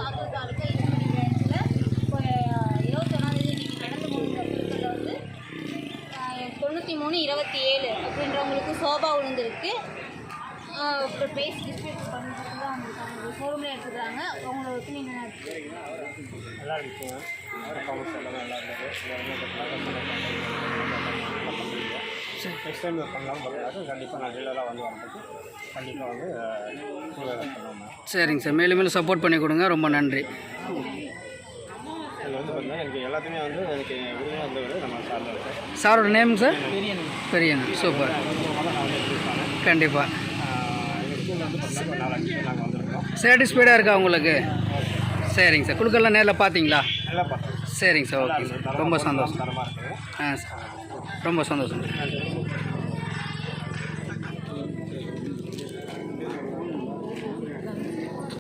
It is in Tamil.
ஆத்தூர் தாலுக்கா ஈஸ்வரி பிரான்ச்சில் இப்போ 21ஆந்தேதி இன்றைக்கி நடந்து முடிஞ்ச குழுக்களில் வந்து 9327 அப்படின்றவங்களுக்கு சோபா விழுந்திருக்கு. அப்புறம் ப்ரைஸ் டிஸ்ட்ரிபியூட் பண்ணிட்டு தான் அவங்களுக்கு ஷோரூமில் எடுத்துக்கிறாங்க. அவங்களோட ஒப்பீனியன் என்ன நல்லா இருக்குங்க. பர்ஃபார்மன்ஸ் எல்லாமே நல்லா இருந்தது. நெக்ஸ்ட் டைம் பண்ணலாம் பார்த்தாக்க கண்டிப்பாக நான் டீலராக வந்து வரதுக்கு கண்டிப்பாக வந்து பண்ணுவோம். சரிங்க சார், மேலும் மேலும் சப்போர்ட் பண்ணி கொடுங்க. ரொம்ப நன்றி. இதில் வந்து பார்த்தீங்கன்னா எனக்கு எல்லாத்தையுமே வந்து எனக்கு உரிமையாக இருந்தவர் நம்ம சார் இருக்குது. சாரோட நேம் சார்? பெரியண்ணா. சூப்பர். கண்டிப்பாக நாங்கள் வந்துருக்கோம். சாட்டிஸ்ஃபைடாக இருக்கா உங்களுக்கு? சரிங்க சார். குழுக்கள்லாம் நேரில் பார்த்தீங்களா? நல்லா பார்த்தோம். சரிங்க சார். ஓகே சார், ரொம்ப சந்தோஷம். தரமாக இருக்குது. ஆ சார், ரொம்ப சந்தோஷம்.